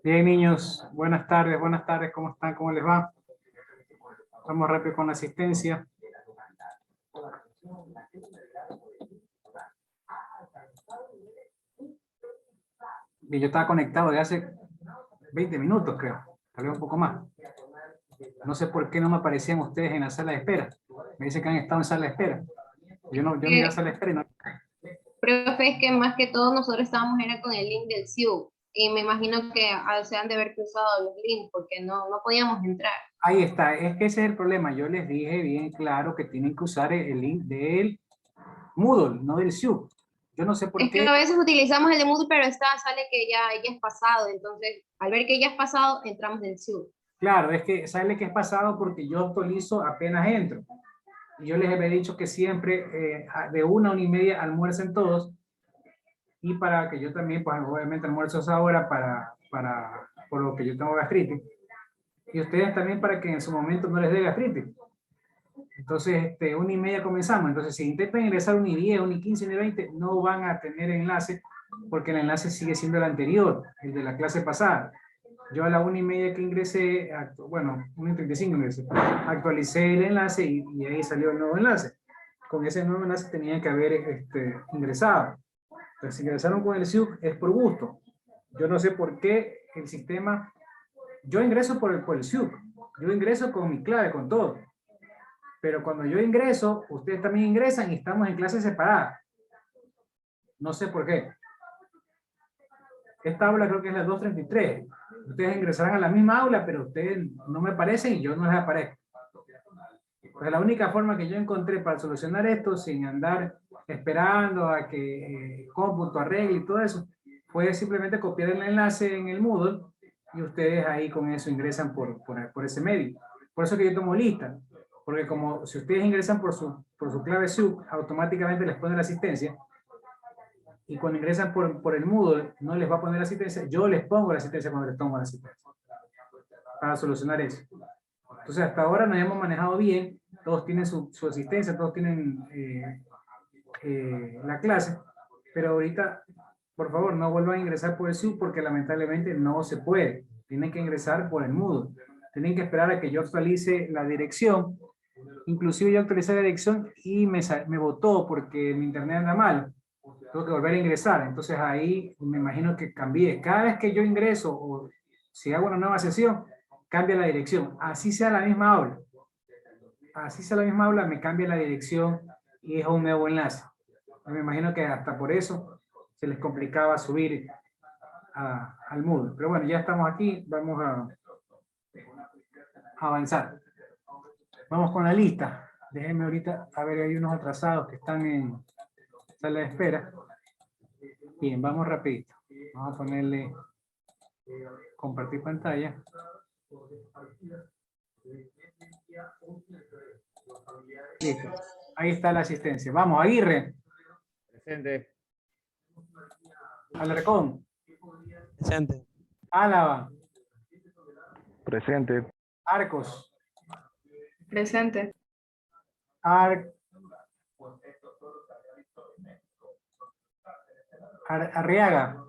Bien, niños, buenas tardes, ¿cómo están? ¿Cómo les va? Vamos rápido con la asistencia. Bien, yo estaba conectado de hace 20 minutos, creo, tal vez un poco más. No sé por qué no me aparecían ustedes en la sala de espera. Me dicen que han estado en sala de espera. Yo miré la sala de espera y no. Profe, es que más que todo nosotros estábamos era con el link del SIU y me imagino que se han de haber cruzado los links porque no podíamos entrar. Ahí está, es que ese es el problema. Yo les dije bien claro que tienen que usar el link del Moodle, no del SIU. Yo no sé por Es que qué. a veces utilizamos el de Moodle, pero sale que ya es pasado, entonces al ver que ya es pasado, entramos del SIU. Claro, es que sale que es pasado porque yo actualizo apenas entro. Y yo les había dicho que siempre de 1 a 1:30 almuercen todos. Y para que yo también, pues obviamente almuerzo a esa hora por lo que yo tengo gastritis. Y ustedes también para que en su momento no les dé gastritis. Entonces, 1:30 comenzamos. Entonces, si intentan ingresar 1:10, 1:15, 1:20, no van a tener enlace porque el enlace sigue siendo el anterior, el de la clase pasada. Yo a la 1:30 que ingresé, bueno, 1:35 ingresé, actualicé el enlace y ahí salió el nuevo enlace. Con ese nuevo enlace tenían que haber ingresado. Entonces, si ingresaron con el SIUC es por gusto. Yo no sé por qué el sistema, yo ingreso por el SIUC, yo ingreso con mi clave, con todo. Pero cuando yo ingreso, ustedes también ingresan y estamos en clases separadas. No sé por qué. Esta aula creo que es la 233. Ustedes ingresarán a la misma aula, pero ustedes no me aparecen y yo no les aparezco. Pues la única forma que yo encontré para solucionar esto, sin andar esperando a que cómputo arregle y todo eso, fue simplemente copiar el enlace en el Moodle y ustedes ahí con eso ingresan por ese medio. Por eso que yo tomo lista, porque como si ustedes ingresan por su clave SUB, automáticamente les pone la asistencia, y cuando ingresan por el Moodle no les va a poner la asistencia, yo les pongo la asistencia cuando les tomo la asistencia, para solucionar eso. Entonces hasta ahora nos hemos manejado bien, todos tienen su asistencia, todos tienen la clase, pero ahorita, por favor, no vuelvan a ingresar por el Zoom porque lamentablemente no se puede. Tienen que ingresar por el Moodle. Tienen que esperar a que yo actualice la dirección. Inclusive yo actualicé la dirección y me botó porque mi internet anda mal. Tengo que volver a ingresar. Entonces ahí me imagino que cambié. Cada vez que yo ingreso o si hago una nueva sesión, cambia la dirección. Así sea la misma aula. Así sea la misma aula, me cambia la dirección y es un nuevo enlace. Me imagino que hasta por eso se les complicaba subir al Moodle. Pero bueno, ya estamos aquí, vamos a avanzar. Vamos con la lista. Déjenme ahorita, a ver, hay unos atrasados que están en sala de espera. Bien, vamos rapidito. Vamos a ponerle compartir pantalla. Listo. Ahí está la asistencia. Vamos, Aguirre. Presente. Alarcón. Presente. Álava. Presente. Arcos. Presente. Arriaga.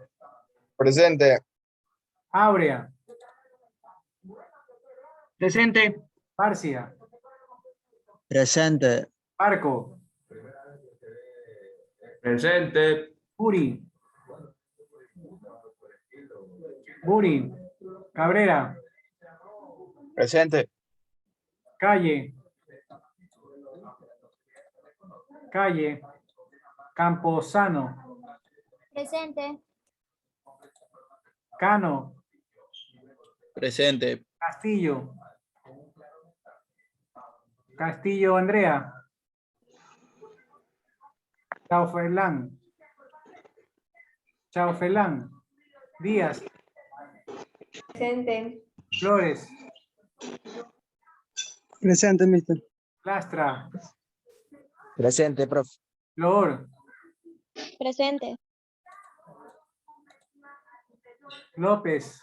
Presente. Aurea. Presente. Barcia. Presente. Barco. Presente. Buri. Buri. Cabrera. Presente. Calle. Calle. Camposano. Presente. Cano. Presente. Castillo. Castillo Andrea. Chaufelán. Chaufelán. Díaz. Presente. Flores. Presente, mister. Lastra. Presente, profe. Flor. Presente. López.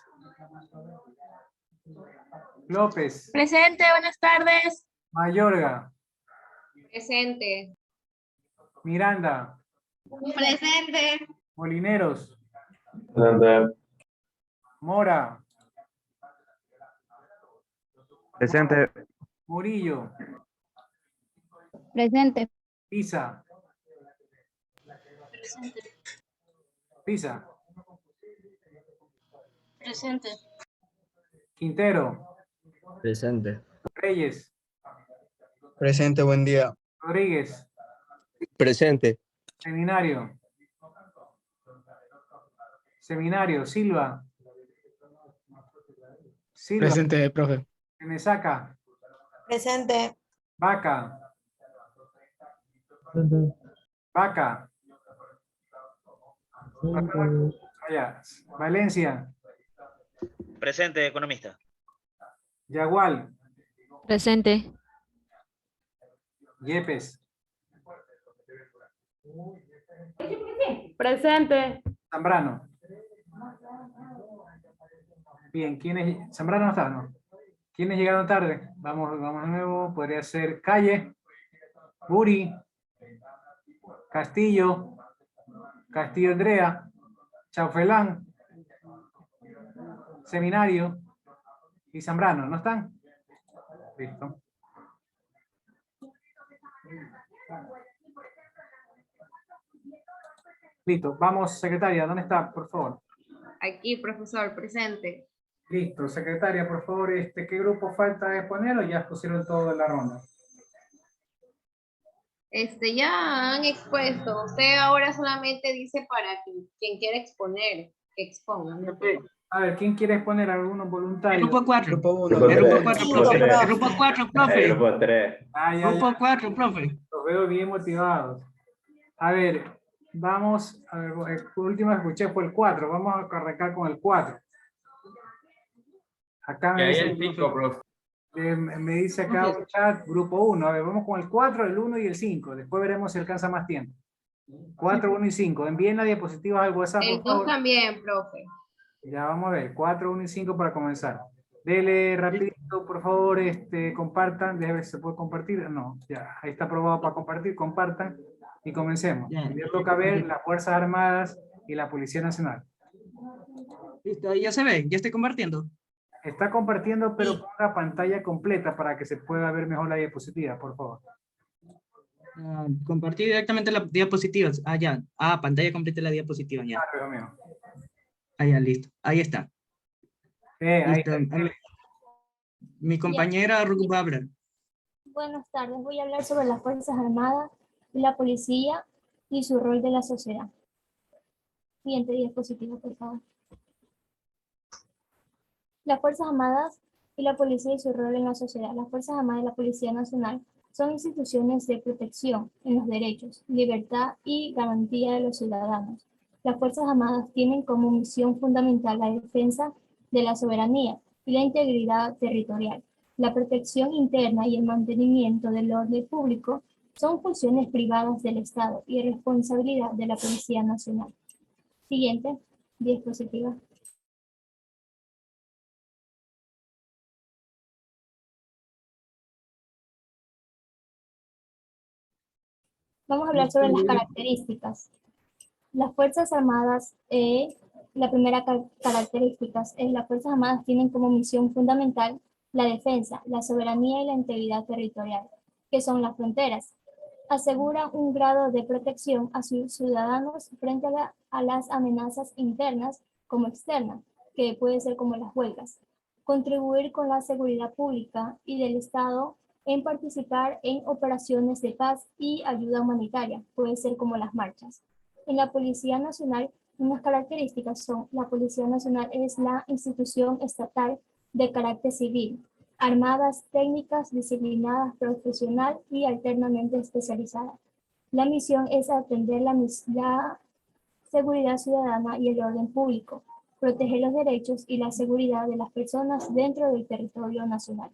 López. Presente, buenas tardes. Mayorga. Presente. Miranda. Presente. Molineros. Presente. Mora, Presente. Murillo, Presente. Pisa, Presente. Pisa, Presente. Quintero, Presente. Reyes, Presente, buen día. Rodríguez, Presente. Seminario, Silva, Presente, profe. Mesaca, Presente. Vaca, Vaya, Valencia, Presente, economista. Yagual, Presente. Yepes, Presente. Zambrano. Bien, Zambrano no está, ¿no? ¿Quiénes llegaron tarde? Vamos de nuevo, podría ser Calle, Buri, Castillo Andrea, Chaufelán, Seminario y Zambrano, ¿no están? Listo. Listo, vamos, secretaria, ¿dónde está, por favor? Aquí, profesor, presente. Listo, secretaria, por favor, ¿qué grupo falta exponer o ya pusieron todo en la ronda? Ya han expuesto. Usted ahora solamente dice para quien quiera exponer, que exponga. ¿No? A ver, ¿quién quiere exponer? ¿Algunos voluntarios? Grupo 4. Grupo 1. Grupo Grupo 4, tres. profe. Grupo 4, profe. Grupo 3. Ya. Grupo 4, profe. Los veo bien motivados. A ver, vamos, a ver, el último que escuché fue el 4. Vamos a arrancar con el 4. Acá me dice, el 5, profe. me dice acá un chat, grupo 1. A ver, vamos con el 4, el 1 y el 5. Después veremos si alcanza más tiempo. 4, 1 y 5. Envíen la diapositiva al WhatsApp, El por 2 favor. también, profe. Ya vamos a ver, 4, 1 y 5 para comenzar. Dele rapidito, por favor, compartan. Déjame ver si se puede compartir. No, ya, ahí está aprobado para compartir. Compartan y comencemos. Ya. Primero toca ver las Fuerzas Armadas y la Policía Nacional. Listo, ahí ya se ve, ya estoy compartiendo. Está compartiendo, pero ponga pantalla completa para que se pueda ver mejor la diapositiva, por favor. Compartir directamente las diapositivas. Ah, ya. Ah, pantalla completa de la diapositiva, ya. Ah, pero mío. Ah, ya, listo. Ahí está. Ahí Listo. está. Mi compañera Ruth va a hablar. Buenas tardes. Voy a hablar sobre las Fuerzas Armadas y la policía y su rol de la sociedad. Siguiente diapositiva, por favor. Las Fuerzas Armadas y la policía y su rol en la sociedad. Las Fuerzas Armadas y la Policía Nacional son instituciones de protección en los derechos, libertad y garantía de los ciudadanos. Las Fuerzas Armadas tienen como misión fundamental la defensa de la soberanía y la integridad territorial. La protección interna y el mantenimiento del orden público son funciones privadas del Estado y responsabilidad de la Policía Nacional. Siguiente diapositiva. Vamos a hablar sobre las características. Las Fuerzas Armadas, la primera característica es las Fuerzas Armadas tienen como misión fundamental la defensa, la soberanía y la integridad territorial, que son las fronteras. Aseguran un grado de protección a sus ciudadanos frente a las amenazas internas como externas, que puede ser como las huelgas. Contribuir con la seguridad pública y del Estado en participar en operaciones de paz y ayuda humanitaria, puede ser como las marchas. En la Policía Nacional, unas características son: la Policía Nacional es la institución estatal de carácter civil, armadas, técnicas, disciplinadas, profesional y alternamente especializada. La misión es atender la seguridad ciudadana y el orden público, proteger los derechos y la seguridad de las personas dentro del territorio nacional.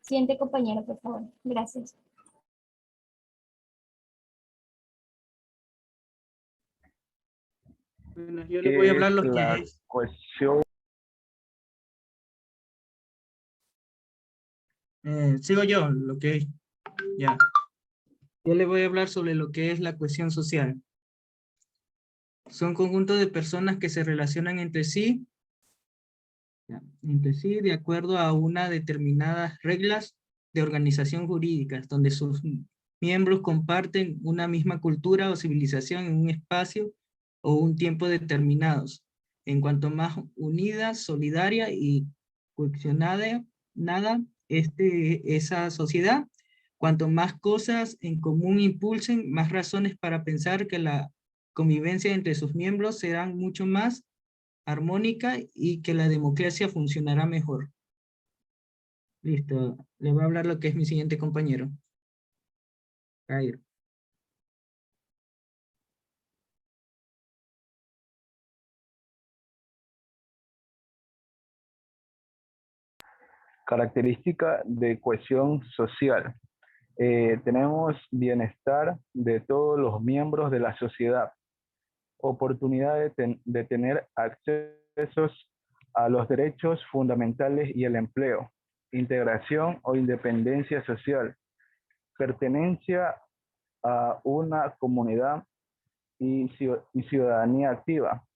Siguiente compañero, por favor. Gracias. Bueno, yo les voy a hablar lo que es. Cuestión. Sigo yo, lo que es. Ya. Yo les voy a hablar sobre lo que es la cohesión social. son conjuntos de personas que se relacionan entre sí de acuerdo a unas determinadas reglas de organización jurídica, donde sus miembros comparten una misma cultura o civilización en un espacio o un tiempo determinados. En cuanto más unida, solidaria y cohesionada esa sociedad, cuanto más cosas en común impulsen, más razones para pensar que la convivencia entre sus miembros serán mucho más armónica y que la democracia funcionará mejor. Listo, le voy a hablar lo que es mi siguiente compañero. Jairo. Característica de cohesión social. Tenemos bienestar de todos los miembros de la sociedad, oportunidad de tener accesos a los derechos fundamentales y el empleo, integración o independencia social, pertenencia a una comunidad y ciudadanía activa,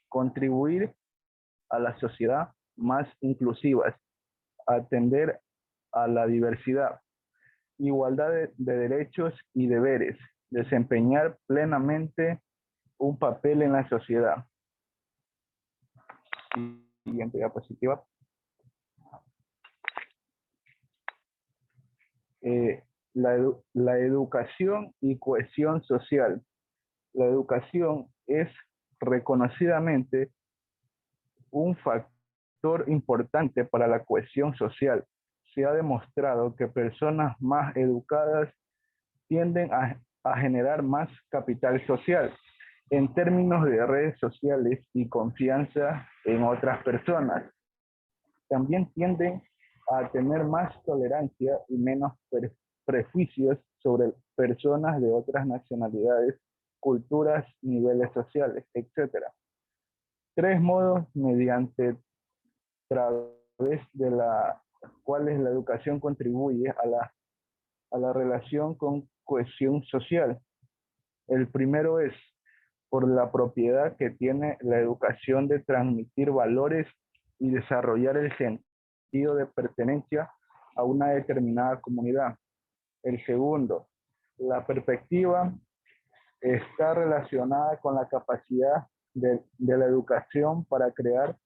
contribuir a la sociedad más inclusiva, atender a la diversidad, igualdad de derechos y deberes, desempeñar plenamente un papel en la sociedad. Siguiente diapositiva. La educación y cohesión social. La educación es reconocidamente un factor importante para la cohesión social. Se ha demostrado que personas más educadas tienden a generar más capital social en términos de redes sociales y confianza en otras personas. También tienden a tener más tolerancia y menos prejuicios sobre personas de otras nacionalidades, culturas, niveles sociales, etc. 3 modos mediante través de las cuales la educación contribuye a la relación con cohesión social. El primero es por la propiedad que tiene la educación de transmitir valores y desarrollar el sentido de pertenencia a una determinada comunidad. El segundo, la perspectiva está relacionada con la capacidad de la educación para crear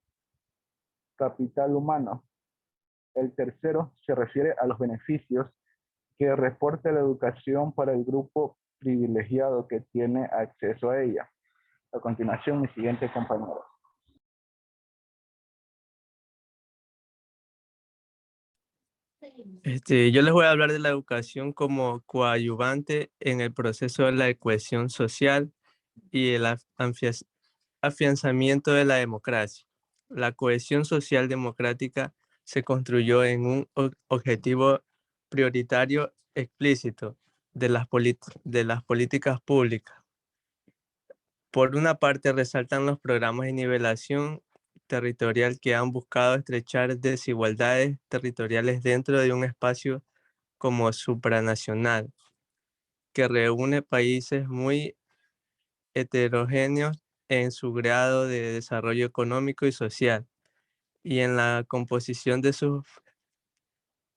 capital humano. El tercero se refiere a los beneficios que reporta la educación para el grupo privilegiado que tiene acceso a ella. A continuación, mi siguiente compañero. Yo les voy a hablar de la educación como coadyuvante en el proceso de la cohesión social y el afianzamiento de la democracia. La cohesión social democrática se construyó en un objetivo prioritario explícito de las políticas públicas. Por una parte, resaltan los programas de nivelación territorial que han buscado estrechar desigualdades territoriales dentro de un espacio como supranacional, que reúne países muy heterogéneos en su grado de desarrollo económico y social, y en la composición de sus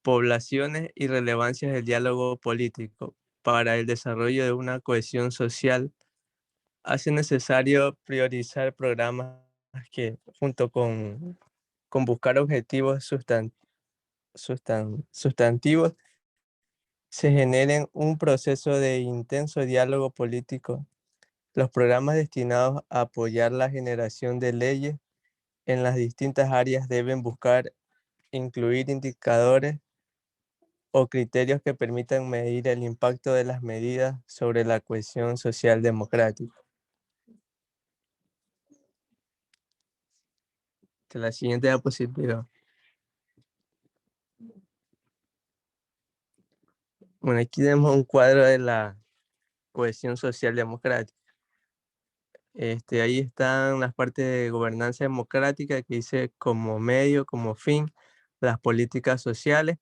poblaciones y relevancias del diálogo político para el desarrollo de una cohesión social. Hace necesario priorizar programas que, junto con buscar objetivos sustantivos, se generen un proceso de intenso diálogo político. Los programas destinados a apoyar la generación de leyes en las distintas áreas deben buscar incluir indicadores o criterios que permitan medir el impacto de las medidas sobre la cohesión social democrática. La siguiente diapositiva. Bueno, aquí tenemos un cuadro de la cohesión social democrática. Ahí están las partes de gobernanza democrática que dice como medio, como fin, las políticas sociales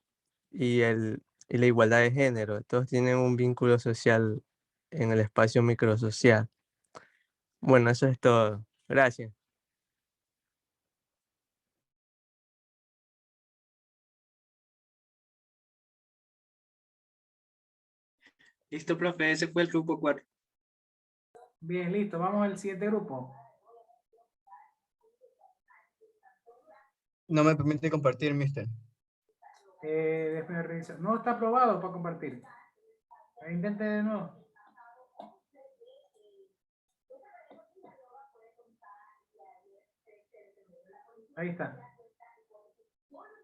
y la igualdad de género. Todos tienen un vínculo social en el espacio microsocial. Bueno, eso es todo. Gracias. Listo, profe, ese fue el grupo 4. Bien, listo. Vamos al siguiente grupo. No me permite compartir, mister. Déjame revisar. No está aprobado para compartir. Intente de nuevo. Ahí está.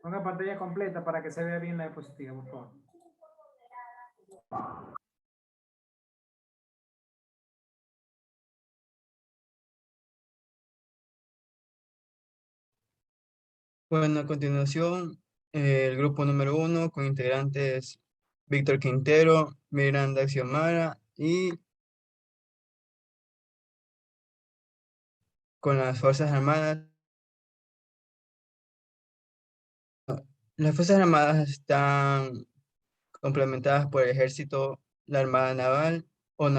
Ponga pantalla completa para que se vea bien la diapositiva, por favor. Bueno, a continuación, el grupo número 1 con integrantes Víctor Quintero, Miranda Xiomara y con las Fuerzas Armadas. Las Fuerzas Armadas están complementadas por el Ejército, la Armada Naval o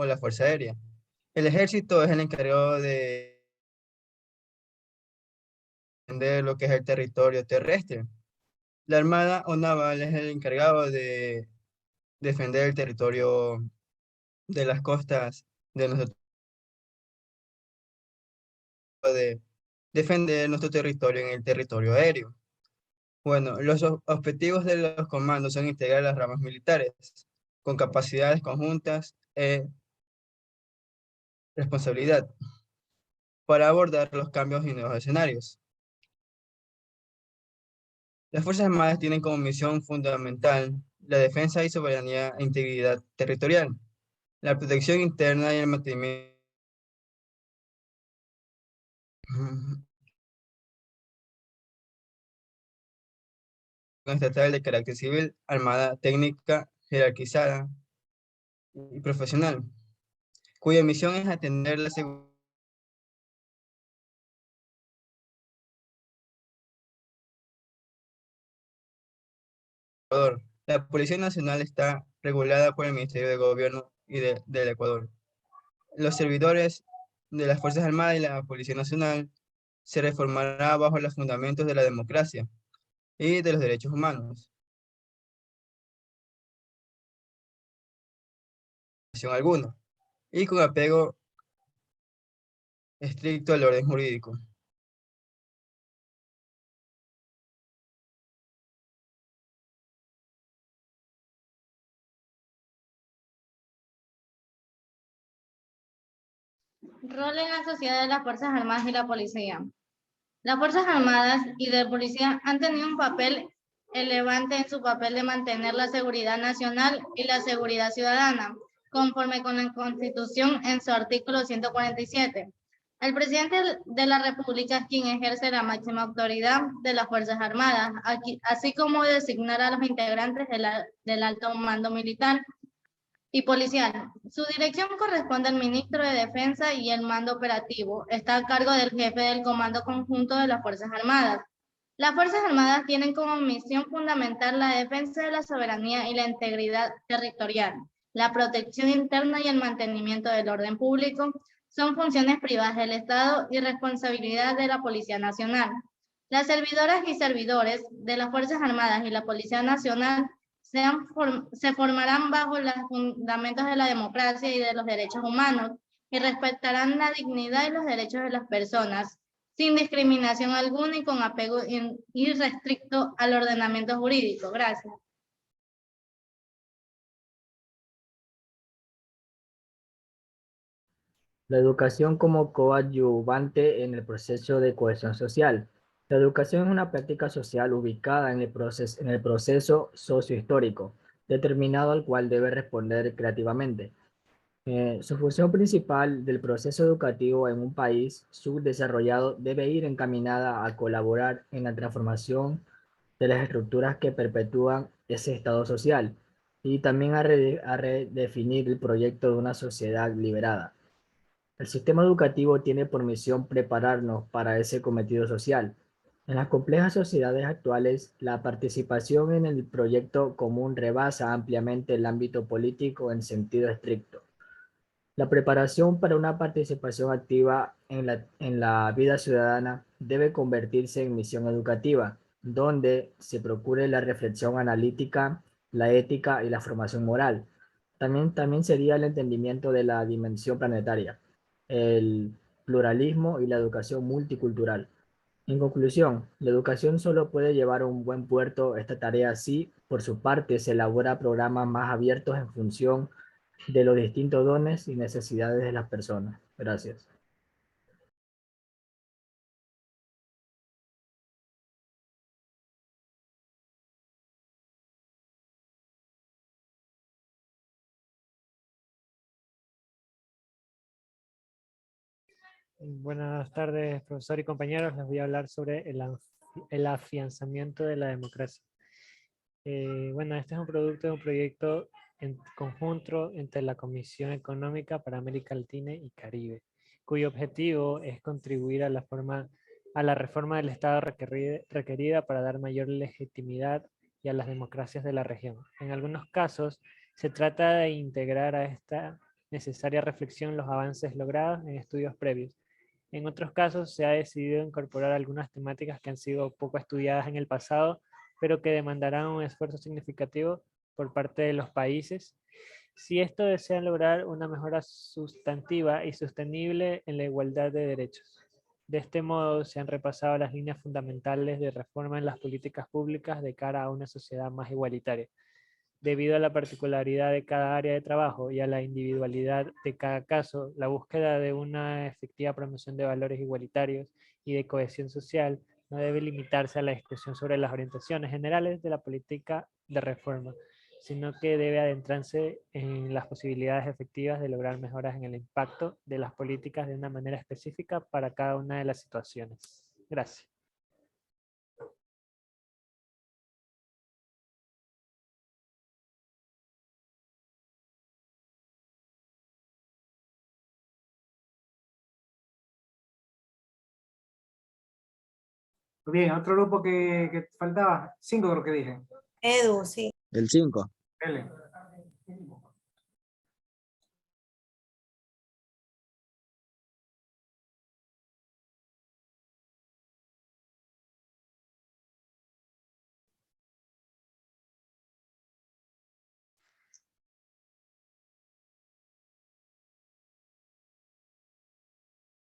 la Fuerza Aérea. El Ejército es el encargado de defender lo que es el territorio terrestre. La Armada o Naval es el encargado de defender el territorio de las costas de nuestro de defender nuestro territorio en el territorio aéreo. Bueno, los objetivos de los comandos son integrar las ramas militares con capacidades conjuntas e responsabilidad para abordar los cambios y nuevos escenarios. Las Fuerzas Armadas tienen como misión fundamental la defensa y soberanía e integridad territorial, la protección interna y el mantenimiento estatal de carácter civil, armada técnica, jerarquizada y profesional, cuya misión es atender la seguridad. La Policía Nacional está regulada por el Ministerio de Gobierno y del Ecuador. Los servidores de las Fuerzas Armadas y la Policía Nacional se reformará bajo los fundamentos de la democracia y de los derechos humanos. Alguna, y con apego estricto al orden jurídico. Rol en la sociedad de las Fuerzas Armadas y la Policía. Las Fuerzas Armadas y de Policía han tenido un papel relevante en su papel de mantener la seguridad nacional y la seguridad ciudadana, conforme con la Constitución en su artículo 147. El presidente de la República es quien ejerce la máxima autoridad de las Fuerzas Armadas, así como designar a los integrantes del alto mando militar y policial. Su dirección corresponde al ministro de Defensa y el mando operativo está a cargo del jefe del Comando Conjunto de las Fuerzas Armadas. Las Fuerzas Armadas tienen como misión fundamental la defensa de la soberanía y la integridad territorial. La protección interna y el mantenimiento del orden público son funciones privadas del Estado y responsabilidad de la Policía Nacional. Las servidoras y servidores de las Fuerzas Armadas y la Policía Nacional se formarán bajo los fundamentos de la democracia y de los derechos humanos y respetarán la dignidad y los derechos de las personas, sin discriminación alguna y con apego irrestricto al ordenamiento jurídico. Gracias. La educación como coadyuvante en el proceso de cohesión social. La educación es una práctica social ubicada en el proceso sociohistórico, determinado al cual debe responder creativamente. Su función principal del proceso educativo en un país subdesarrollado debe ir encaminada a colaborar en la transformación de las estructuras que perpetúan ese estado social y también a redefinir el proyecto de una sociedad liberada. El sistema educativo tiene por misión prepararnos para ese cometido social. En las complejas sociedades actuales, la participación en el proyecto común rebasa ampliamente el ámbito político en sentido estricto. La preparación para una participación activa en la vida ciudadana debe convertirse en misión educativa, donde se procure la reflexión analítica, la ética y la formación moral. También sería el entendimiento de la dimensión planetaria, el pluralismo y la educación multicultural. En conclusión, la educación solo puede llevar a un buen puerto esta tarea si, por su parte, se elabora programas más abiertos en función de los distintos dones y necesidades de las personas. Gracias. Buenas tardes, profesor y compañeros. Les voy a hablar sobre el afianzamiento de la democracia. Bueno, este es un producto de un proyecto en conjunto entre la Comisión Económica para América Latina y Caribe, cuyo objetivo es contribuir a la reforma del Estado requerida para dar mayor legitimidad y a las democracias de la región. En algunos casos, se trata de integrar a esta necesaria reflexión los avances logrados en estudios previos. En otros casos, se ha decidido incorporar algunas temáticas que han sido poco estudiadas en el pasado, pero que demandarán un esfuerzo significativo por parte de los países. Si esto desea lograr una mejora sustantiva y sostenible en la igualdad de derechos. De este modo, se han repasado las líneas fundamentales de reforma en las políticas públicas de cara a una sociedad más igualitaria. Debido a la particularidad de cada área de trabajo y a la individualidad de cada caso, la búsqueda de una efectiva promoción de valores igualitarios y de cohesión social no debe limitarse a la discusión sobre las orientaciones generales de la política de reforma, sino que debe adentrarse en las posibilidades efectivas de lograr mejoras en el impacto de las políticas de una manera específica para cada una de las situaciones. Gracias. Muy bien, otro grupo que faltaba, 5 creo que dije. Edu, sí. El 5. Dele.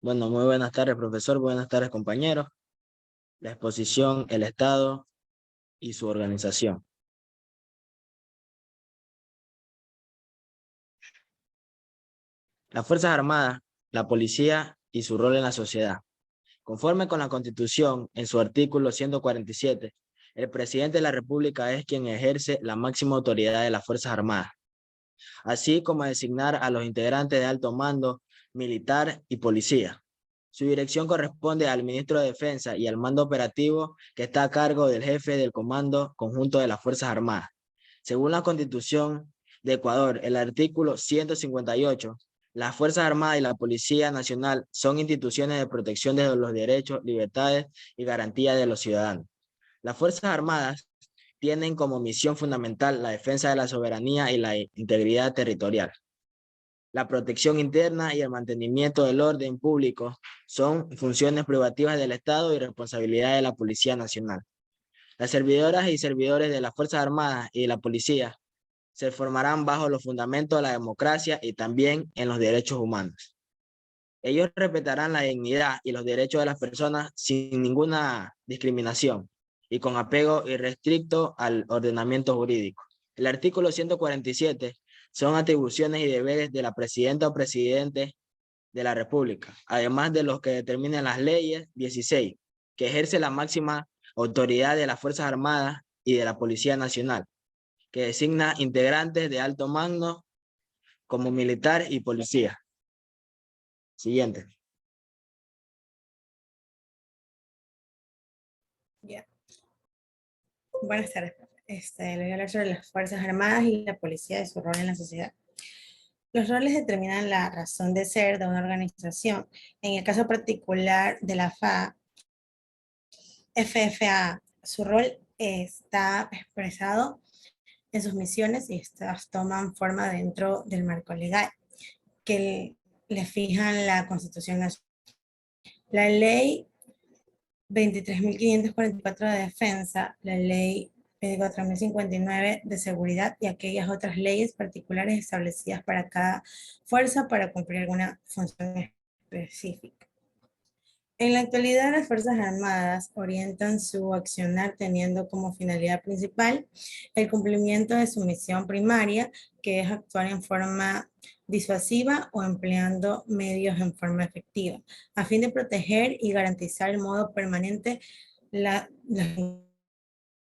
Bueno, muy buenas tardes, profesor. Buenas tardes, compañeros. La exposición, el Estado y su organización. Las Fuerzas Armadas, la policía y su rol en la sociedad. Conforme con la Constitución, en su artículo 147, el presidente de la República es quien ejerce la máxima autoridad de las Fuerzas Armadas, así como designar a los integrantes de alto mando, militar y policía. Su dirección corresponde al ministro de Defensa y al mando operativo que está a cargo del jefe del Comando Conjunto de las Fuerzas Armadas. Según la Constitución de Ecuador, el artículo 158, las Fuerzas Armadas y la Policía Nacional son instituciones de protección de los derechos, libertades y garantías de los ciudadanos. Las Fuerzas Armadas tienen como misión fundamental la defensa de la soberanía y la integridad territorial. La protección interna y el mantenimiento del orden público son funciones privativas del Estado y responsabilidad de la Policía Nacional. Las servidoras y servidores de las Fuerzas Armadas y de la Policía se formarán bajo los fundamentos de la democracia y también en los derechos humanos. Ellos respetarán la dignidad y los derechos de las personas sin ninguna discriminación y con apego irrestricto al ordenamiento jurídico. El artículo 147 son atribuciones y deberes de la presidenta o presidente de la República, además de los que determinan las leyes 16, que ejerce la máxima autoridad de las Fuerzas Armadas y de la Policía Nacional, que designa integrantes de alto mando como militar y policía. Siguiente. Ya. Buenas tardes. Les voy a hablar sobre las Fuerzas Armadas y la policía y su rol en la sociedad. Los roles determinan la razón de ser de una organización. En el caso particular de la FFA, su rol está expresado en sus misiones y estas toman forma dentro del marco legal. que le fijan la Constitución Nacional. La ley 23.544 de defensa, la ley 24.059 de seguridad y aquellas otras leyes particulares establecidas para cada fuerza para cumplir alguna función específica. En la actualidad, las Fuerzas Armadas orientan su accionar teniendo como finalidad principal el cumplimiento de su misión primaria, que es actuar en forma disuasiva o empleando medios en forma efectiva, a fin de proteger y garantizar el modo permanente los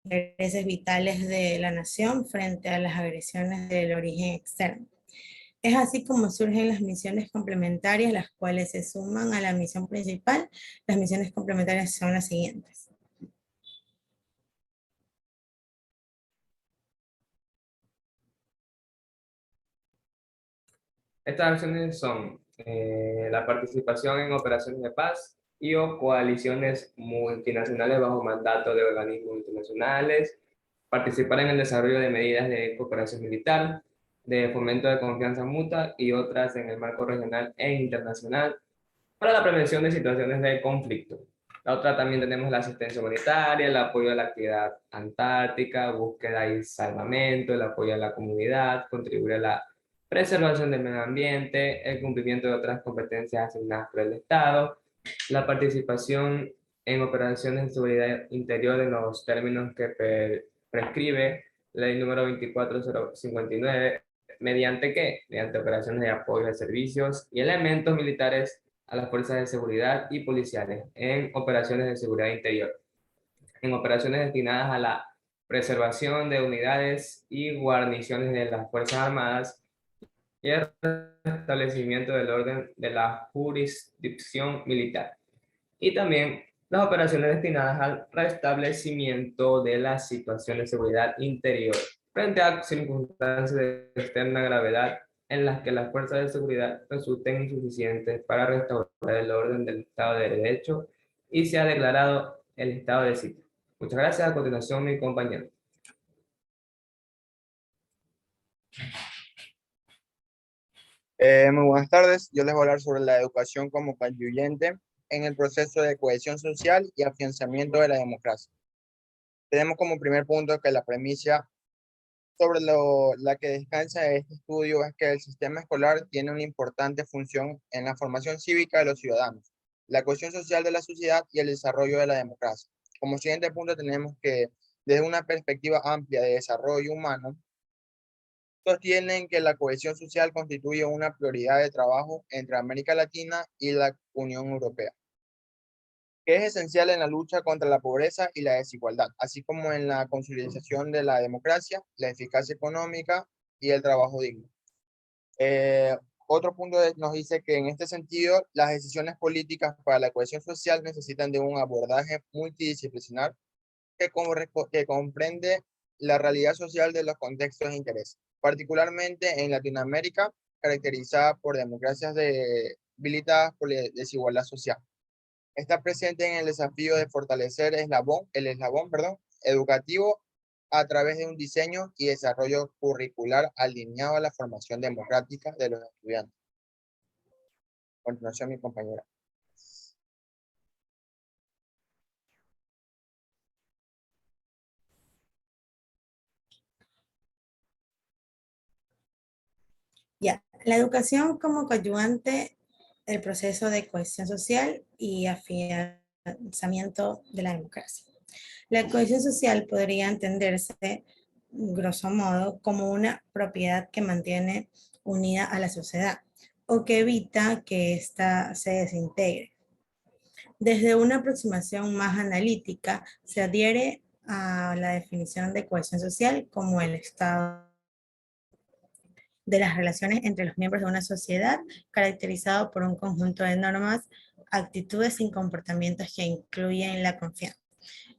intereses vitales de la nación frente a las agresiones del origen externo. Es así como surgen las misiones complementarias, las cuales se suman a la misión principal. Las misiones complementarias son las siguientes. Estas acciones son la participación en operaciones de paz y o coaliciones multinacionales bajo mandato de organismos internacionales, participar en el desarrollo de medidas de cooperación militar, de fomento de confianza mutua y otras en el marco regional e internacional para la prevención de situaciones de conflicto. La otra también tenemos la asistencia humanitaria, el apoyo a la actividad antártica, búsqueda y salvamento, el apoyo a la comunidad, contribuir a la preservación del medio ambiente, el cumplimiento de otras competencias asignadas por el Estado, la participación en operaciones de seguridad interior en los términos que prescribe ley número 24059, ¿mediante qué? Mediante operaciones de apoyo de servicios y elementos militares a las fuerzas de seguridad y policiales en operaciones de seguridad interior, en operaciones destinadas a la preservación de unidades y guarniciones de las Fuerzas Armadas y el restablecimiento del orden de la jurisdicción militar. Y también las operaciones destinadas al restablecimiento de la situación de seguridad interior frente a circunstancias de externa gravedad en las que las fuerzas de seguridad resulten insuficientes para restaurar el orden del Estado de Derecho y se ha declarado el estado de sitio. Muchas gracias. A continuación, mi compañero. Muy buenas tardes. Yo les voy a hablar sobre la educación como contribuyente en el proceso de cohesión social y afianzamiento de la democracia. Tenemos como primer punto que la premisa sobre la que descansa este estudio es que el sistema escolar tiene una importante función en la formación cívica de los ciudadanos, la cohesión social de la sociedad y el desarrollo de la democracia. Como siguiente punto tenemos que, desde una perspectiva amplia de desarrollo humano, sostienen que la cohesión social constituye una prioridad de trabajo entre América Latina y la Unión Europea, que es esencial en la lucha contra la pobreza y la desigualdad, así como en la consolidación de la democracia, la eficacia económica y el trabajo digno. Otro punto nos dice que en este sentido, las decisiones políticas para la cohesión social necesitan de un abordaje multidisciplinar que comprende la realidad social de los contextos de interés, particularmente en Latinoamérica, caracterizada por democracias debilitadas por la desigualdad social. Está presente en el desafío de fortalecer el eslabón educativo a través de un diseño y desarrollo curricular alineado a la formación democrática de los estudiantes. A continuación, mi compañera. Ya, la educación como coadyuvante del proceso de cohesión social y afianzamiento de la democracia. La cohesión social podría entenderse, grosso modo, como una propiedad que mantiene unida a la sociedad o que evita que ésta se desintegre. Desde una aproximación más analítica, se adhiere a la definición de cohesión social como el estado de las relaciones entre los miembros de una sociedad caracterizado por un conjunto de normas, actitudes y comportamientos que incluyen la confianza.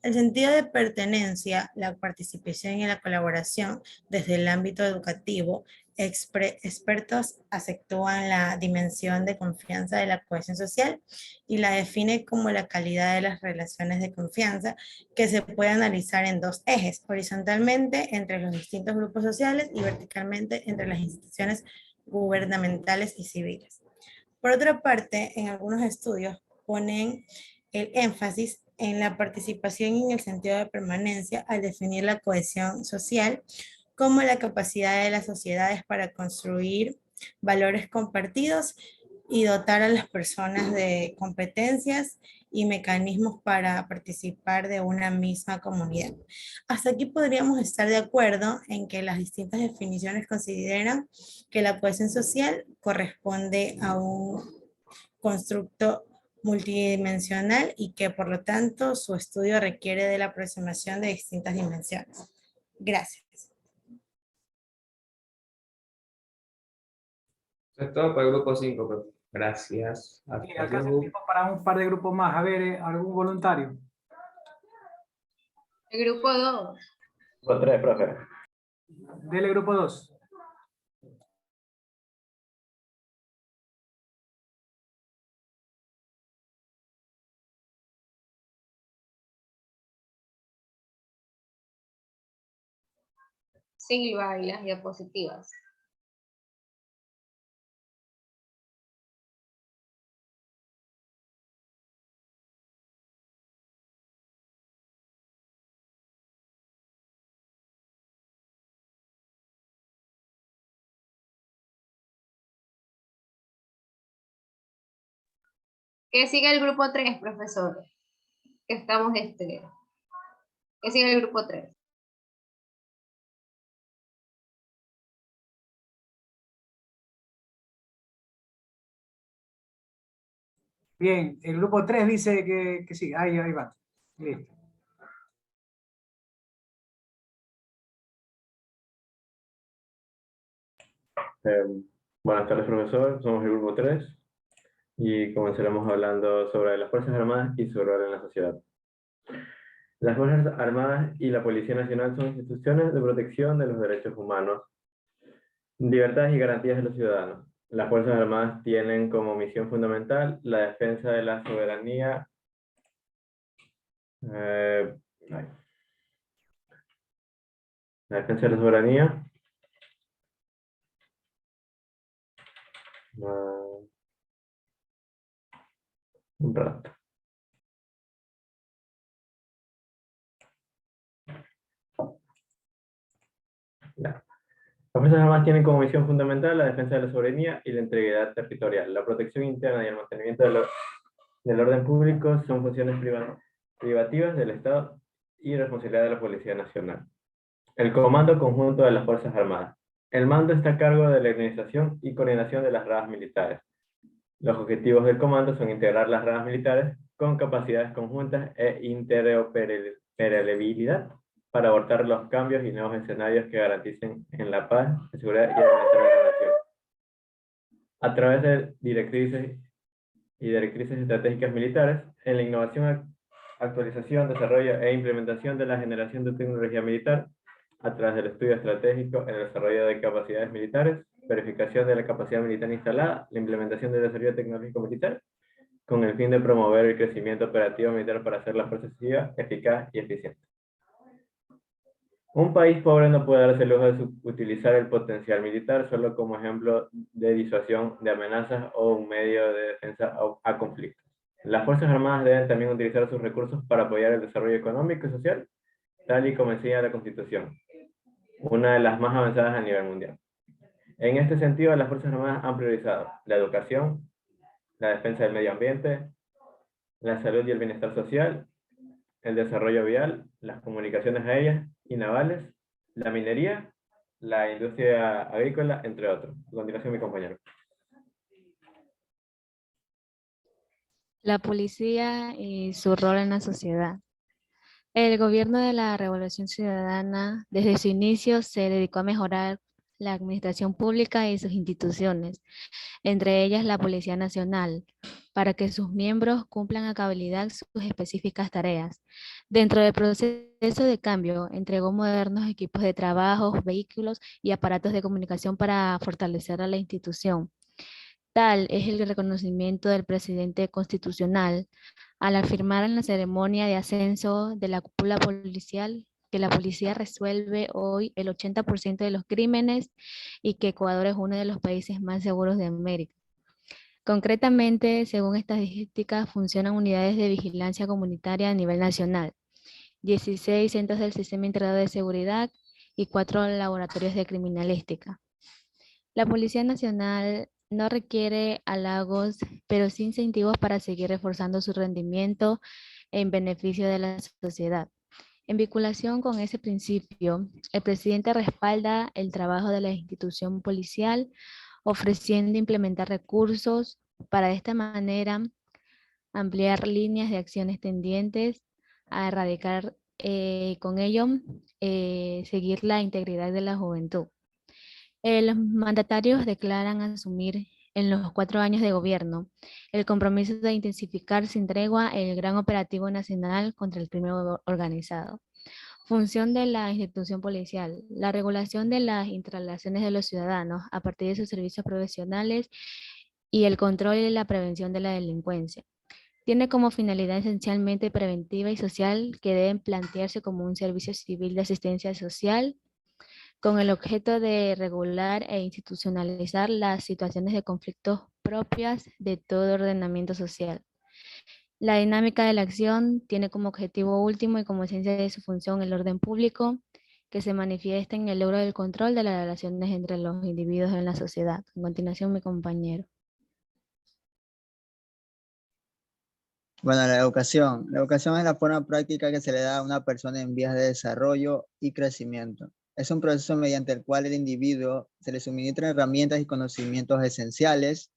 El sentido de pertenencia, la participación y la colaboración desde el ámbito educativo, expertos acenúan la dimensión de confianza de la cohesión social y la define como la calidad de las relaciones de confianza que se puede analizar en dos ejes, horizontalmente entre los distintos grupos sociales y verticalmente entre las instituciones gubernamentales y civiles. Por otra parte, en algunos estudios ponen el énfasis en la participación y en el sentido de permanencia al definir la cohesión social como la capacidad de las sociedades para construir valores compartidos y dotar a las personas de competencias y mecanismos para participar de una misma comunidad. Hasta aquí podríamos estar de acuerdo en que las distintas definiciones consideran que la cohesión social corresponde a un constructo multidimensional y que por lo tanto su estudio requiere de la aproximación de distintas dimensiones. Gracias. Eso es todo para el grupo 5, profe. Gracias. Bien, alcanza el tiempo para un par de grupos más. A ver, ¿algún voluntario? El grupo 2. Grupo 3, profe. Dele grupo 2. Silva y las diapositivas. ¿Qué sigue el grupo 3, profesor? Que estamos ¿Qué sigue el grupo 3? Bien, el grupo 3 dice que sí, ahí va. Listo. Buenas tardes, profesor. Somos el grupo 3 y comenzaremos hablando sobre las Fuerzas Armadas y su rol en la sociedad. Las Fuerzas Armadas y la Policía Nacional son instituciones de protección de los derechos humanos, libertades y garantías de los ciudadanos. Las Fuerzas Armadas tienen como misión fundamental la defensa de la soberanía, la defensa de la soberanía, un rato. Ya. Las Fuerzas Armadas tienen como misión fundamental la defensa de la soberanía y la integridad territorial. La protección interna y el mantenimiento del orden público son funciones privativas del Estado y responsabilidad de la Policía Nacional. El Comando Conjunto de las Fuerzas Armadas. El mando está a cargo de la organización y coordinación de las ramas militares. Los objetivos del comando son integrar las ramas militares con capacidades conjuntas e interoperabilidad para abordar los cambios y nuevos escenarios que garanticen en la paz, la seguridad y el bienestar de la nación. A través de directrices estratégicas militares, en la innovación, actualización, desarrollo e implementación de la generación de tecnología militar, a través del estudio estratégico en el desarrollo de capacidades militares, verificación de la capacidad militar instalada, la implementación del desarrollo tecnológico militar, con el fin de promover el crecimiento operativo militar para hacer la fuerza efectiva, eficaz y eficiente. Un país pobre no puede darse el lujo de utilizar el potencial militar solo como ejemplo de disuasión de amenazas o un medio de defensa a conflictos. Las Fuerzas Armadas deben también utilizar sus recursos para apoyar el desarrollo económico y social, tal y como enseña la Constitución, una de las más avanzadas a nivel mundial. En este sentido, las Fuerzas Armadas han priorizado la educación, la defensa del medio ambiente, la salud y el bienestar social, el desarrollo vial, las comunicaciones aéreas y navales, la minería, la industria agrícola, entre otros. A continuación, mi compañero. La policía y su rol en la sociedad. El gobierno de la Revolución Ciudadana, desde su inicio, se dedicó a mejorar la administración pública y sus instituciones, entre ellas la Policía Nacional, para que sus miembros cumplan a cabalidad sus específicas tareas. Dentro del proceso de cambio, entregó modernos equipos de trabajo, vehículos y aparatos de comunicación para fortalecer a la institución. Tal es el reconocimiento del presidente constitucional al afirmar en la ceremonia de ascenso de la cúpula policial que la policía resuelve hoy el 80% de los crímenes y que Ecuador es uno de los países más seguros de América. Concretamente, según estadísticas, funcionan unidades de vigilancia comunitaria a nivel nacional, 16 centros del Sistema Integrado de Seguridad y 4 laboratorios de criminalística. La Policía Nacional no requiere halagos, pero sí incentivos para seguir reforzando su rendimiento en beneficio de la sociedad. En vinculación con ese principio, el presidente respalda el trabajo de la institución policial, ofreciendo implementar recursos para de esta manera ampliar líneas de acciones tendientes a erradicar con ello, seguir la integridad de la juventud. Los mandatarios declaran asumir en los 4 años de gobierno el compromiso de intensificar sin tregua el gran operativo nacional contra el crimen organizado. Función de la institución policial: la regulación de las interrelaciones de los ciudadanos a partir de sus servicios profesionales y el control y la prevención de la delincuencia. Tiene como finalidad esencialmente preventiva y social que deben plantearse como un servicio civil de asistencia social con el objeto de regular e institucionalizar las situaciones de conflictos propias de todo ordenamiento social. La dinámica de la acción tiene como objetivo último y como esencia de su función el orden público, que se manifiesta en el logro del control de las relaciones entre los individuos en la sociedad. A continuación, mi compañero. Bueno, la educación. La educación es la forma práctica que se le da a una persona en vías de desarrollo y crecimiento. Es un proceso mediante el cual el individuo se le suministran herramientas y conocimientos esenciales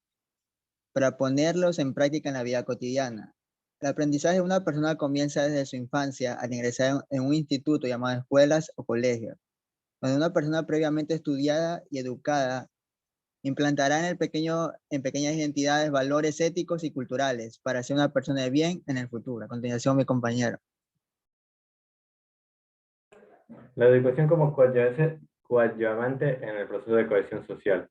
para ponerlos en práctica en la vida cotidiana. El aprendizaje de una persona comienza desde su infancia al ingresar en un instituto llamado escuelas o colegios, donde una persona previamente estudiada y educada implantará en pequeñas identidades valores éticos y culturales para ser una persona de bien en el futuro. A continuación, mi compañero. La educación como coadyuvante en el proceso de cohesión social.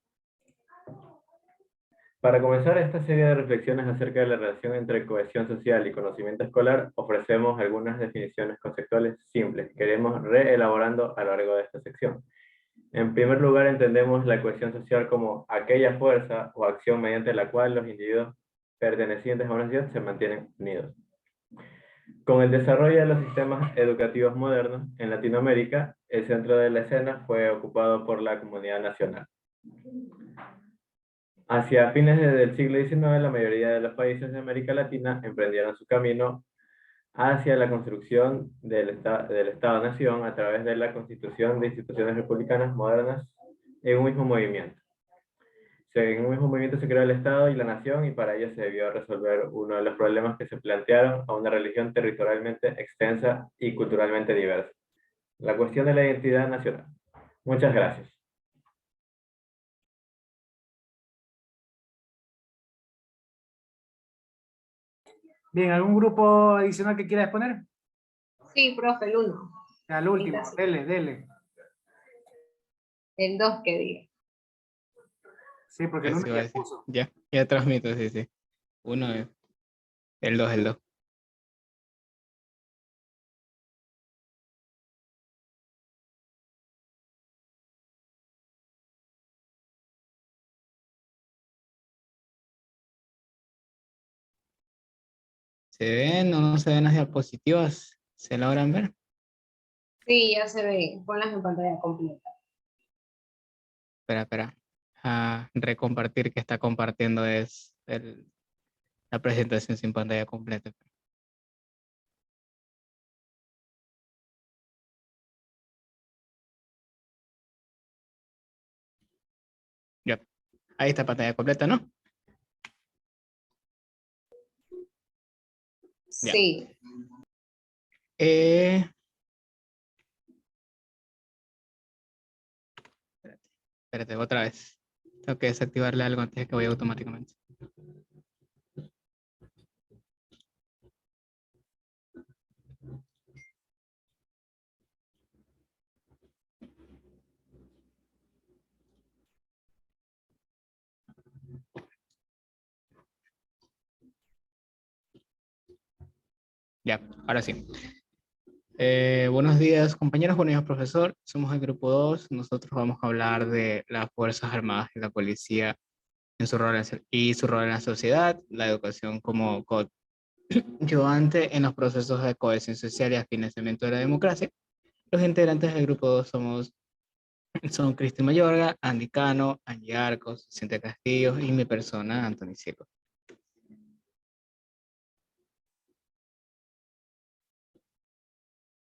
Para comenzar esta serie de reflexiones acerca de la relación entre cohesión social y conocimiento escolar, ofrecemos algunas definiciones conceptuales simples que iremos reelaborando a lo largo de esta sección. En primer lugar, entendemos la cohesión social como aquella fuerza o acción mediante la cual los individuos pertenecientes a una sociedad se mantienen unidos. Con el desarrollo de los sistemas educativos modernos en Latinoamérica, el centro de la escena fue ocupado por la comunidad nacional. Hacia fines del siglo XIX, la mayoría de los países de América Latina emprendieron su camino hacia la construcción del Estado-Nación a través de la constitución de instituciones republicanas modernas en un mismo movimiento. En un mismo movimiento se creó el Estado y la Nación, y para ello se debió resolver uno de los problemas que se plantearon a una religión territorialmente extensa y culturalmente diversa: la cuestión de la identidad nacional. Muchas gracias. Bien, ¿algún grupo adicional que quiera exponer? Sí, profe, el 1. Al último, dele. El 2 que diga. Sí, porque el Eso 1 iba a ya decir. puso. Ya transmito, sí. Uno, el 2. ¿Se ven o no se ven las diapositivas? ¿Se logran ver? Sí, ya se ve. Ponlas en pantalla completa. Espera. Recompartir, que está compartiendo es la presentación sin pantalla completa. Ya. Ahí está pantalla completa, ¿no? Ya. Sí. Espérate, otra vez. Tengo que desactivarle algo antes de que vaya automáticamente. Ya, ahora sí. Buenos días, compañeros, buenos días, profesor. Somos el grupo 2. Nosotros vamos a hablar de las Fuerzas Armadas y la policía en su rol su rol en la sociedad, la educación como coadyuvante en los procesos de cohesión social y afianzamiento de la democracia. Los integrantes del grupo 2 son Cristian Mayorga, Andy Cano, Angie Arcos, Cintia Castillo y mi persona, Anthony Silva.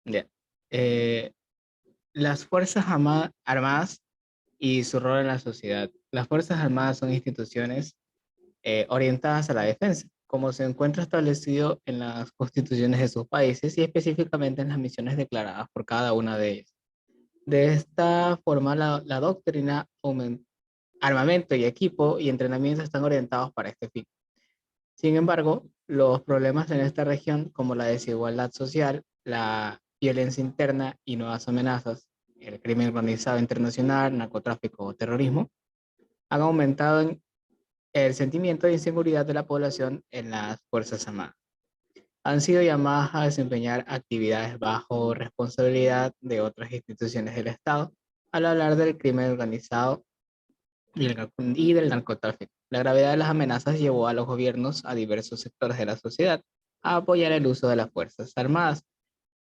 Bien. Las Fuerzas Armadas y su rol en la sociedad. Las Fuerzas Armadas son instituciones orientadas a la defensa, como se encuentra establecido en las constituciones de sus países y específicamente en las misiones declaradas por cada una de ellas. De esta forma, la doctrina, armamento y equipo y entrenamiento están orientados para este fin. Sin embargo, los problemas en esta región, como la desigualdad social, la violencia interna y nuevas amenazas, el crimen organizado internacional, narcotráfico o terrorismo, han aumentado en el sentimiento de inseguridad de la población en las Fuerzas Armadas. Han sido llamadas a desempeñar actividades bajo responsabilidad de otras instituciones del Estado al hablar del crimen organizado y del narcotráfico. La gravedad de las amenazas llevó a los gobiernos a diversos sectores de la sociedad a apoyar el uso de las Fuerzas Armadas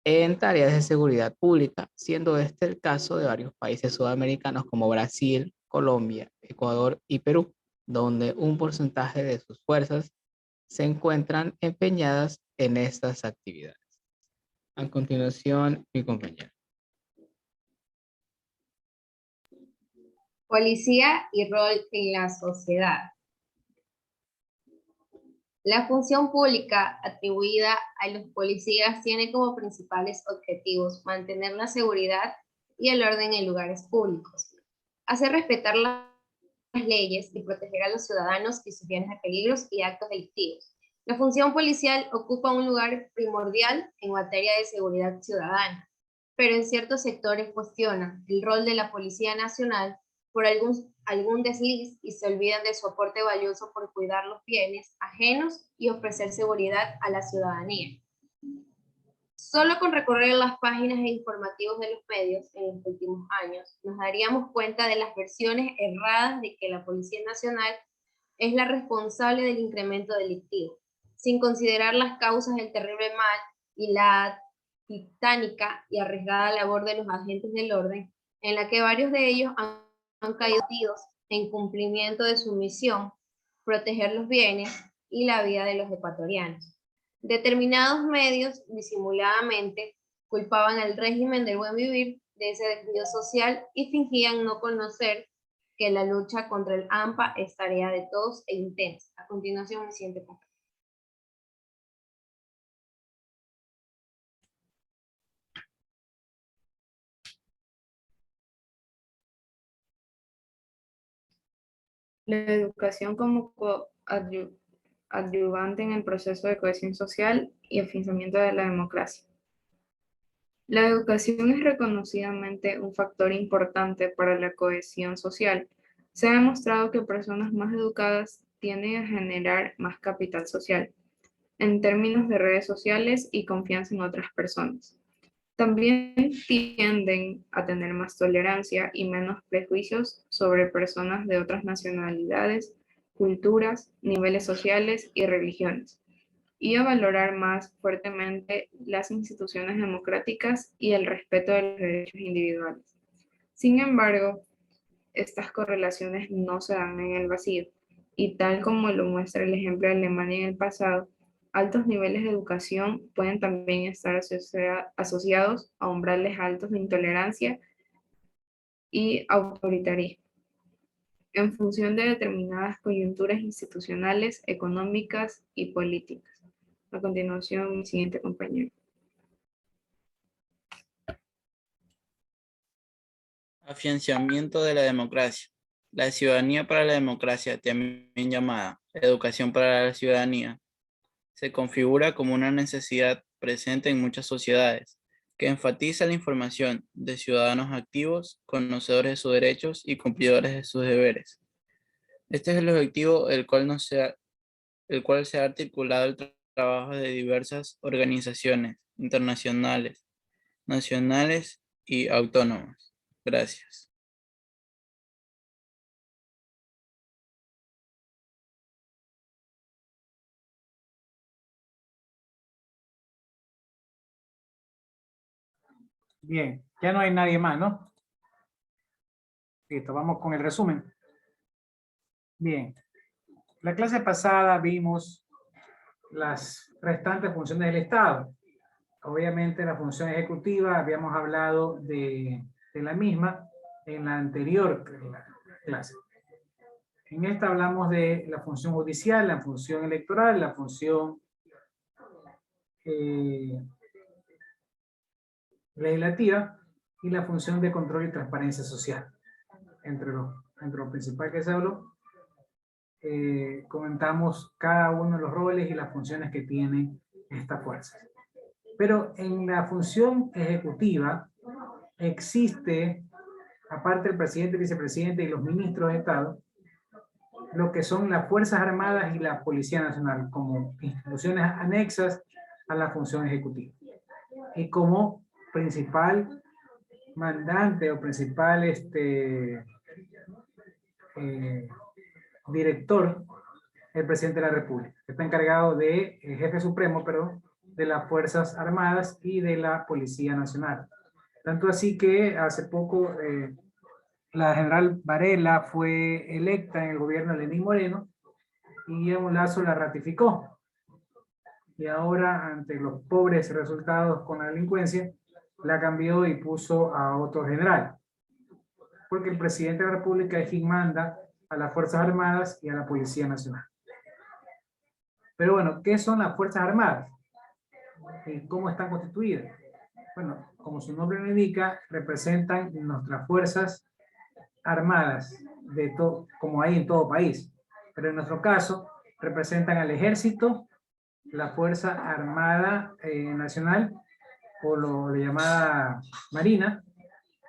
en tareas de seguridad pública, siendo este el caso de varios países sudamericanos como Brasil, Colombia, Ecuador y Perú, donde un porcentaje de sus fuerzas se encuentran empeñadas en estas actividades. A continuación, mi compañero. Policía y rol en la sociedad. La función pública atribuida a los policías tiene como principales objetivos mantener la seguridad y el orden en lugares públicos, hacer respetar las leyes y proteger a los ciudadanos y sus bienes de peligros y actos delictivos. La función policial ocupa un lugar primordial en materia de seguridad ciudadana, pero en ciertos sectores cuestionan el rol de la Policía Nacional por algún desliz y se olvidan de su aporte valioso por cuidar los bienes ajenos y ofrecer seguridad a la ciudadanía. Solo con recorrer las páginas e informativos de los medios en los últimos años, nos daríamos cuenta de las versiones erradas de que la Policía Nacional es la responsable del incremento delictivo, sin considerar las causas del terrible mal y la titánica y arriesgada labor de los agentes del orden, en la que varios de ellos han caído en cumplimiento de su misión, proteger los bienes y la vida de los ecuatorianos. Determinados medios, disimuladamente, culpaban al régimen del buen vivir de ese desvío social y fingían no conocer que la lucha contra el AMPA es tarea de todos e intensa. A continuación, mi siguiente punto. La educación como coadyuvante en el proceso de cohesión social y afianzamiento de la democracia. La educación es reconocidamente un factor importante para la cohesión social. Se ha demostrado que personas más educadas tienden a generar más capital social, en términos de redes sociales y confianza en otras personas. También tienden a tener más tolerancia y menos prejuicios sobre personas de otras nacionalidades, culturas, niveles sociales y religiones, y a valorar más fuertemente las instituciones democráticas y el respeto de los derechos individuales. Sin embargo, estas correlaciones no se dan en el vacío, y tal como lo muestra el ejemplo de Alemania en el pasado, altos niveles de educación pueden también estar asociados a umbrales altos de intolerancia y autoritarismo, en función de determinadas coyunturas institucionales, económicas y políticas. A continuación, mi siguiente compañero. Afianzamiento de la democracia. La ciudadanía para la democracia, también llamada educación para la ciudadanía, se configura como una necesidad presente en muchas sociedades, que enfatiza la información de ciudadanos activos, conocedores de sus derechos y cumplidores de sus deberes. Este es el objetivo el cual se ha articulado el trabajo de diversas organizaciones internacionales nacionales y autónomas. Gracias. Bien, ya no hay nadie más, ¿no? Listo, vamos con el resumen. Bien, la clase pasada vimos las restantes funciones del Estado. Obviamente la función ejecutiva, habíamos hablado de la misma en la anterior clase. En esta hablamos de la función judicial, la función electoral, la función legislativa y la función de control y transparencia social. Entre lo principal que se habló, comentamos cada uno de los roles y las funciones que tienen estas fuerzas. Pero en la función ejecutiva existe, aparte del presidente, vicepresidente y los ministros de Estado, lo que son las Fuerzas Armadas y la Policía Nacional como instituciones anexas a la función ejecutiva. Y como principal mandante o principal director, el presidente de la República, que está encargado de, el jefe supremo, perdón, de las Fuerzas Armadas y de la Policía Nacional. Tanto así que hace poco la general Varela fue electa en el gobierno de Lenín Moreno y Guillermo Lazo la ratificó. Y ahora, ante los pobres resultados con la delincuencia, la cambió y puso a otro general. Porque el presidente de la República es quien manda a las Fuerzas Armadas y a la Policía Nacional. Pero bueno, ¿qué son las Fuerzas Armadas? ¿Y cómo están constituidas? Bueno, como su nombre lo indica, representan nuestras Fuerzas Armadas, como hay en todo país. Pero en nuestro caso, representan al Ejército, la Fuerza Armada Nacional, o lo llamada Marina,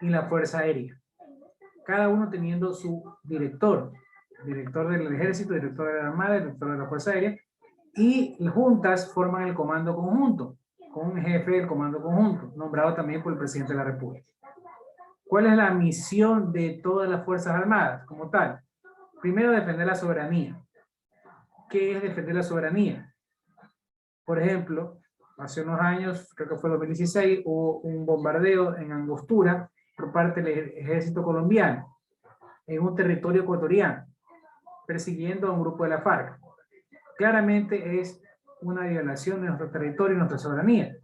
y la Fuerza Aérea. Cada uno teniendo su director del Ejército, director de la Armada, director de la Fuerza Aérea, y juntas forman el comando conjunto, con un jefe del comando conjunto, nombrado también por el presidente de la República. ¿Cuál es la misión de todas las Fuerzas Armadas como tal? Primero, defender la soberanía. ¿Qué es defender la soberanía? Por ejemplo, hace unos años, creo que fue 2016, hubo un bombardeo en Angostura por parte del ejército colombiano en un territorio ecuatoriano, persiguiendo a un grupo de la FARC. Claramente es una violación de nuestro territorio y nuestra soberanía.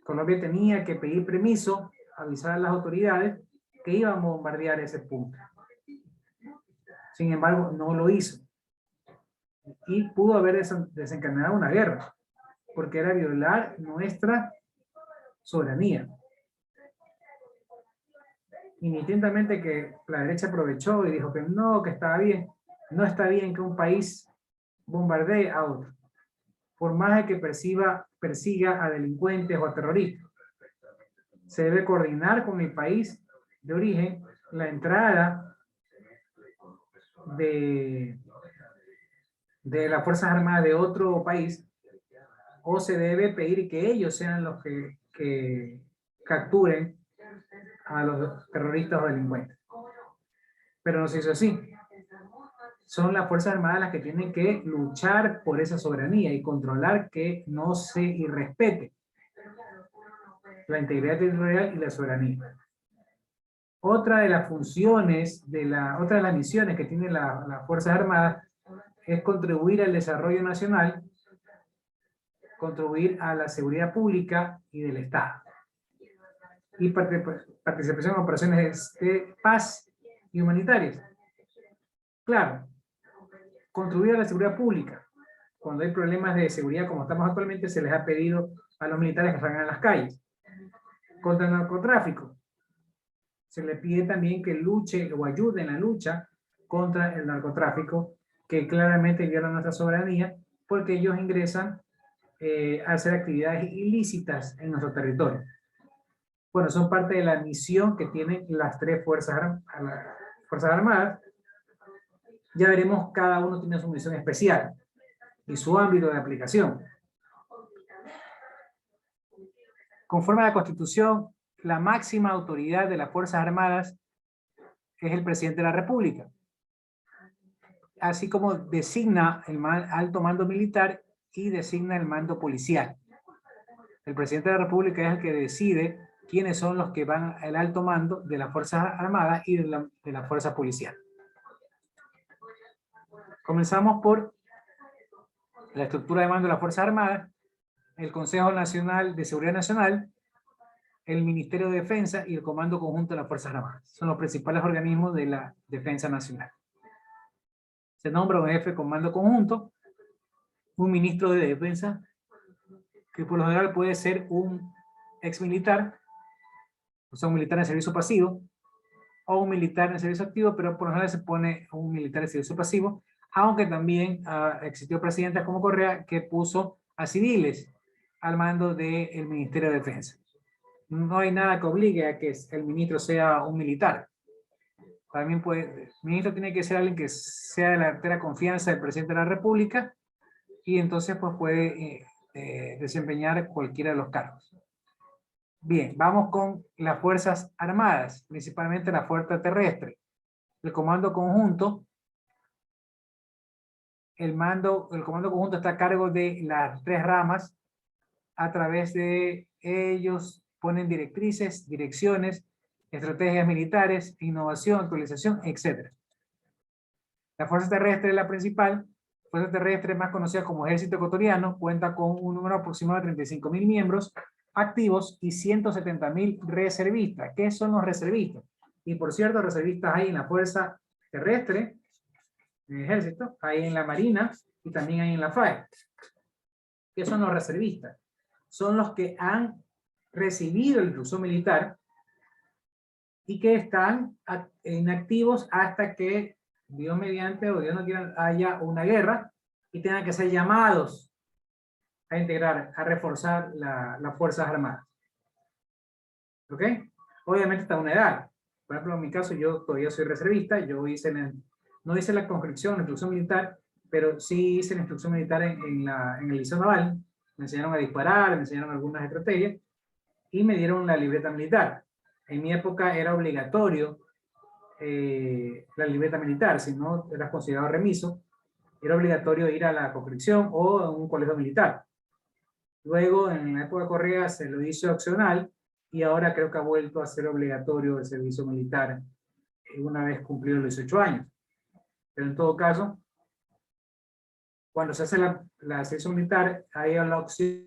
Colombia tenía que pedir permiso, avisar a las autoridades que iban a bombardear ese punto. Sin embargo, no lo hizo. Y pudo haber desencadenado una guerra, porque era violar nuestra soberanía. Indistintamente que la derecha aprovechó y dijo que no, que estaba bien. No está bien que un país bombardee a otro, por más de que persiga a delincuentes o a terroristas. Se debe coordinar con el país de origen la entrada de las Fuerzas Armadas de otro país, o se debe pedir que ellos sean los que capturen a los terroristas o delincuentes. Pero no se hizo así. Son las Fuerzas Armadas las que tienen que luchar por esa soberanía y controlar que no se irrespete la integridad territorial y la soberanía. Otra de las funciones, otra de las misiones que tienen las Fuerzas Armadas es contribuir al desarrollo nacional, contribuir a la seguridad pública y del Estado. Y participación en operaciones de paz y humanitarias. Claro, contribuir a la seguridad pública. Cuando hay problemas de seguridad como estamos actualmente, se les ha pedido a los militares que salgan a las calles. Contra el narcotráfico. Se les pide también que luche o ayude en la lucha contra el narcotráfico, que claramente viola nuestra soberanía, porque ellos ingresan a hacer actividades ilícitas en nuestro territorio. Bueno, son parte de la misión que tienen las tres Fuerzas Armadas. Ya veremos, cada uno tiene su misión especial y su ámbito de aplicación. Conforme a la Constitución, la máxima autoridad de las Fuerzas Armadas es el presidente de la República, así como designa el alto mando militar y designa el mando policial. El presidente de la República es el que decide quiénes son los que van al alto mando de las Fuerzas Armadas y de la Fuerza Policial. Comenzamos por la estructura de mando de las Fuerzas Armadas, el Consejo Nacional de Seguridad Nacional, el Ministerio de Defensa y el Comando Conjunto de las Fuerzas Armadas. Son los principales organismos de la Defensa Nacional. Se nombra un jefe de comando conjunto, un ministro de Defensa, que por lo general puede ser un ex militar, o sea, un militar en servicio pasivo, o un militar en servicio activo, pero por lo general se pone un militar en servicio pasivo, aunque también existió presidentes como Correa que puso a civiles al mando del Ministerio de Defensa. No hay nada que obligue a que el ministro sea un militar. También el ministro tiene que ser alguien que sea de la entera confianza del presidente de la República y entonces pues puede desempeñar cualquiera de los cargos. Bien, vamos con las Fuerzas Armadas, principalmente la Fuerza Terrestre. El Comando Conjunto. El Comando Conjunto está a cargo de las 3 ramas. A través de ellos ponen directrices, direcciones, estrategias militares, innovación, actualización, etc. La Fuerza Terrestre es la principal. La Fuerza Terrestre, más conocida como Ejército Ecuatoriano, cuenta con un número aproximado de 35.000 miembros activos y 170.000 reservistas. ¿Qué son los reservistas? Y por cierto, reservistas hay en la Fuerza Terrestre, en el Ejército, hay en la Marina y también hay en la FAE. ¿Qué son los reservistas? Son los que han recibido el curso militar y que están inactivos hasta que Dios mediante o Dios no quiera haya una guerra y tengan que ser llamados a integrar, a reforzar las Fuerzas Armadas. ¿Ok? Obviamente hasta una edad. Por ejemplo, en mi caso yo todavía soy reservista, yo no hice la conscripción, la instrucción militar, pero sí hice la instrucción militar en el Liceo Naval. Me enseñaron a disparar, me enseñaron algunas estrategias y me dieron la libreta militar. En mi época era obligatorio la libreta militar, si no eras considerado remiso, era obligatorio ir a la conscripción o a un colegio militar. Luego, en la época de Correa se lo hizo opcional y ahora creo que ha vuelto a ser obligatorio el servicio militar una vez cumplidos los 18 años. Pero en todo caso, cuando se hace la servicio militar, hay la opción